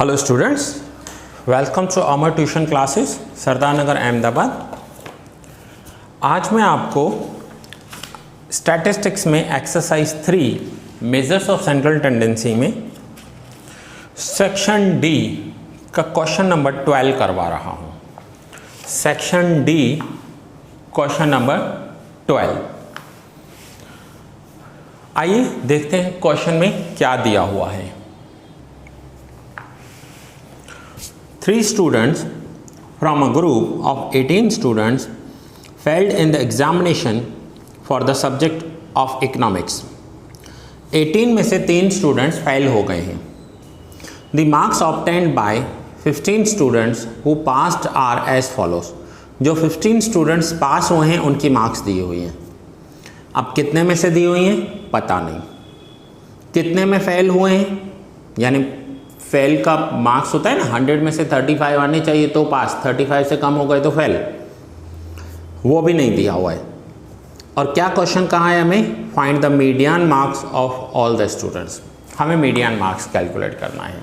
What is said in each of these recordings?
Hello students, welcome to Amar tuition classes Sardar Nagar Ahmedabad. आज मैं आपको स्टैटिस्टिक्स में exercise 3 measures of central tendency में सेक्शन डी का क्वेश्चन नंबर 12 करवा रहा हूँ। Section D question number 12। आइए देखते हैं क्वेश्चन में क्या दिया हुआ है। 3 students from a group of 18 students failed in the examination for the subject of economics। 18 में से 3 स्टूडेंट्स फेल हो गए हैं। The marks obtained by 15 students who passed are as follows। जो 15 स्टूडेंट्स पास हुए हैं उनकी मार्क्स दी हुई हैं। अब कितने में से दी हुई हैं पता नहीं, कितने में फेल हुए हैं, यानी फेल का मार्क्स होता है ना, 100 में से 35 आने चाहिए तो पास, 35 से कम हो गए तो फेल, वो भी नहीं दिया हुआ है। और क्या क्वेश्चन कहा है हमें, find the median marks of all the students. हमें मीडियन मार्क्स कैलकुलेट करना है।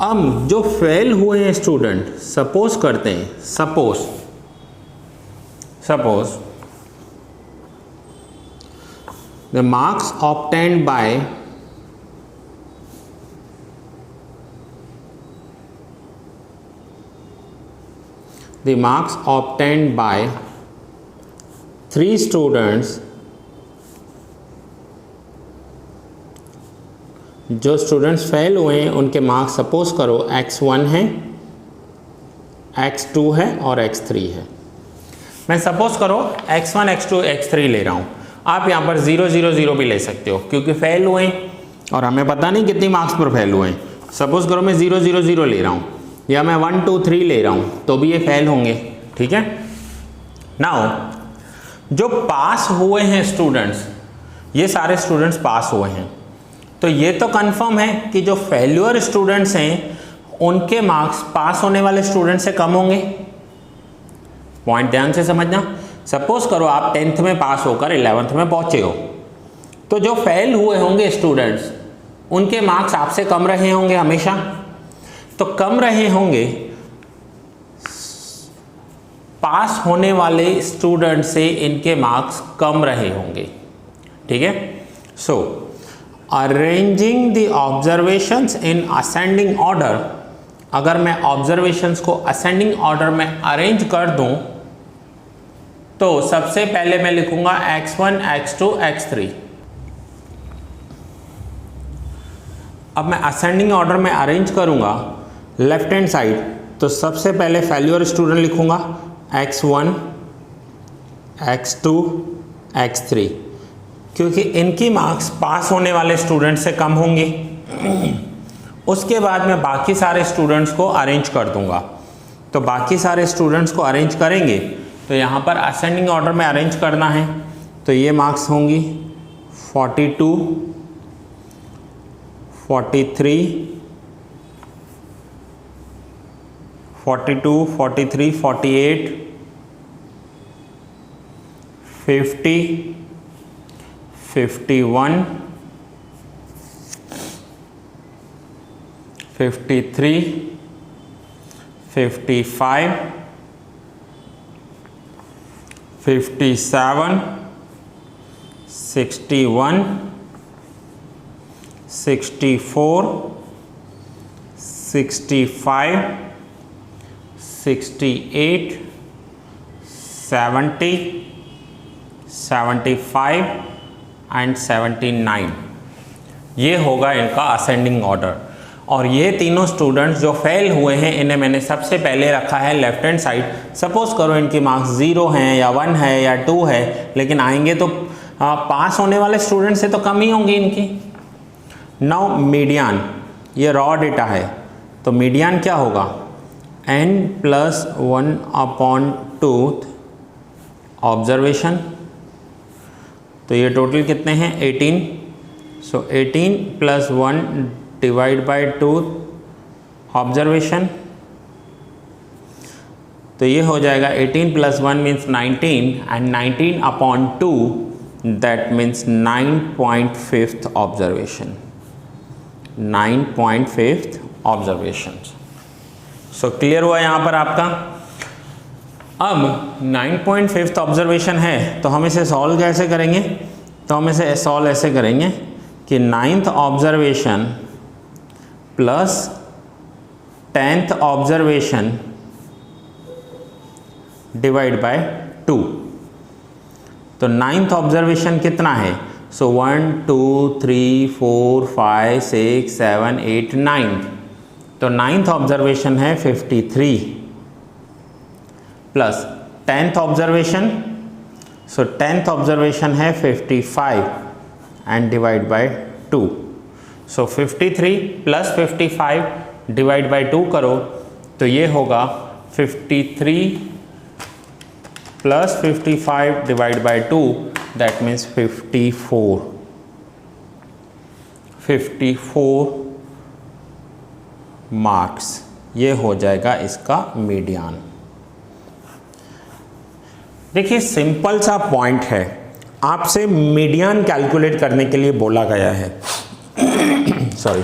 अब जो फेल हुए हैं स्टूडेंट, सपोज करते हैं, suppose the marks obtained by the marks obtained by 3 students, जो स्टूडेंट्स फेल हुए हैं उनके मार्क्स सपोज करो x1 है, x2 है और x3 है। मैं सपोज करो x1 x2 x3 ले रहा हूँ। आप यहाँ पर 0 0 0 भी ले सकते हो क्योंकि फेल हुए हैं और हमें पता नहीं कितनी मार्क्स पर फेल हुए हैं। सपोज करो मैं 0 0 0 ले रहा हूँ या मैं 1 2 3 ले रहा हूँ तो भी ये फेल होंगे, ठीक है। नाउ जो पास हुए हैं स्टूडेंट्स, ये सारे स्टूडेंट्स पास हुए हैं, तो ये तो कंफर्म है कि जो फेल्यूर स्टूडेंट्स हैं उनके मार्क्स पास होने वाले स्टूडेंट से कम होंगे। पॉइंट ध्यान से समझना। सपोज करो आप 10th में पास होकर 11th में पहुंचे हो, तो जो फेल हुए होंगे स्टूडेंट्स उनके मार्क्स आपसे कम रहे होंगे हमेशा, तो कम रहे होंगे पास होने वाले स्टूडेंट से इनके मार्क्स कम रहे होंगे, ठीक है। So arranging the observations in ascending order, अगर मैं ऑब्जर्वेशंस को असेंडिंग ऑर्डर में अरेंज कर दूं तो सबसे पहले मैं लिखूंगा x1 x2 x3। अब मैं असेंडिंग ऑर्डर में अरेंज करूंगा लेफ्ट हैंड साइड, तो सबसे पहले फेल्यूर स्टूडेंट लिखूंगा x1 x2 x3, क्योंकि इनकी मार्क्स पास होने वाले स्टूडेंट से कम होंगे। उसके बाद मैं बाकी सारे स्टूडेंट्स को अरेंज कर दूंगा, तो बाकी सारे स्टूडेंट्स को अरेंज करेंगे तो यहाँ पर असेंडिंग ऑर्डर में अरेंज करना है, तो ये मार्क्स होंगी 42 43 42 43 48 50 51 53 55 57 61 64 65 68 70 75 एंड 79, ये होगा इनका असेंडिंग ऑर्डर। और ये तीनों स्टूडेंट्स जो फेल हुए हैं इन्हें मैंने सबसे पहले रखा है लेफ्ट हैंड साइड। सपोज करो इनकी मार्क्स 0 हैं या 1 है या 2 है, लेकिन आएंगे तो पास होने वाले स्टूडेंट से तो कम ही होंगी इनकी। नाउ मीडियन, ये रॉ डेटा है, तो मीडियन क्या होगा n+1/2 ऑब्जर्वेशन, तो ये टोटल कितने हैं 18, सो 18 + 1 / 2 ऑब्जर्वेशन, तो ये हो जाएगा 18 + 1 means 19 and 19/2 that means 9.5th observation, 9.5th observations. So clear हुआ यहाँ पर आपका। अब 9.5 ऑब्जर्वेशन है तो हम इसे सॉल्व कैसे करेंगे? तो हम इसे सॉल्व ऐसे करेंगे कि 9th observation plus 10th observation divide by 2। तो 9th ऑब्जर्वेशन कितना है? सो 1 2 3 4 5 6 7 8 9। तो 9th ऑब्जर्वेशन है 53 प्लस 10th ऑब्जर्वेशन, सो 10th ऑब्जर्वेशन है 55 and divide by 2। So 53 plus 55 divide by 2 करो तो ये होगा 53 plus 55 divide by 2, that means 54 marks. ये हो जाएगा इसका मीडियन। देखिए सिंपल सा पॉइंट है, आपसे मीडियन कैलकुलेट करने के लिए बोला गया है। सॉरी,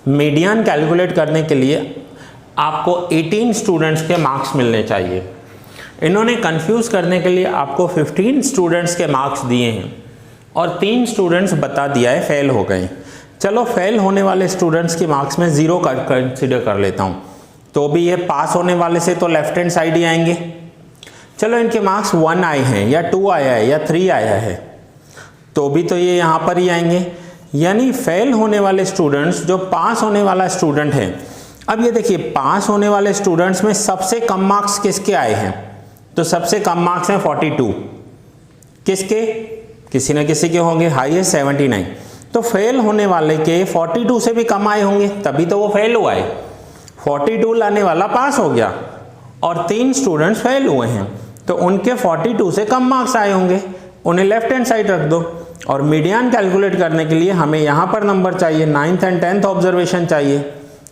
मीडियन कैलकुलेट करने के लिए आपको 18 स्टूडेंट्स के मार्क्स मिलने चाहिए। इन्होंने कंफ्यूज करने के लिए आपको 15 स्टूडेंट्स के मार्क्स दिए हैं और 3 स्टूडेंट्स बता दिया है फेल हो गए। चलो फेल होने वाले स्टूडेंट्स के मार्क्स में 0 कंसिडर कर लेता हूँ, तो भी ये पास होने वाले से तो लेफ्ट हैंड साइड ही आएंगे। चलो इनके मार्क्स 1 आए हैं या 2 आया है या 3 आया है, तो भी तो ये यहाँ पर ही आएंगे। यानी फेल होने वाले स्टूडेंट्स जो पास होने वाला स्टूडेंट है। अब ये देखिए पास होने वाले स्टूडेंट्स में सबसे कम मार्क्स किसके आए हैं? तो सबसे कम मार्क्स हैं 42। किसके? किसी न किसी के होंगे, हाईएस्ट 79। तो फेल होने वाले के 42 से भी कम आए होंगे, तभी तो वो फेल हुआ है। 42 लाने वाला पास हो गया और 3 स्टूडेंट्स फेल हुए हैं, तो उनके 42 से कम मार्क्स आए होंगे, उन्हें लेफ्ट हैंड साइड रख दो। और मीडियन कैलकुलेट करने के लिए हमें यहाँ पर नंबर चाहिए, 9th एंड 10th ऑब्जर्वेशन चाहिए।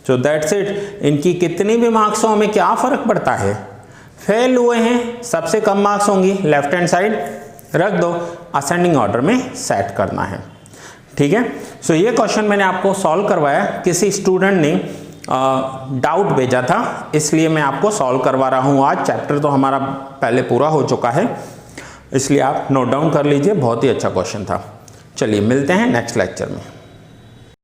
So that's it. इनकी कितनी भी मार्क्स हो हमें क्या फ़र्क पड़ता है? फेल हुए हैं, सबसे कम मार्क्स होंगी, लेफ्ट हैंड साइड रख दो, असेंडिंग ऑर्डर में सेट करना है। ठीक है। सो ये क्वेश्चन मैंने आपको सॉल्व करवाया, किसी स्टूडेंट ने डाउट भेजा था, इसलिए मैं आपको सॉल्व करवा रहा हूँ आज। चैप्टर तो हमारा पहले पूरा हो चुका है, इसलिए आप नोट डाउन कर लीजिए। बहुत ही अच्छा क्वेश्चन था। चलिए मिलते हैं नेक्स्ट लेक्चर में।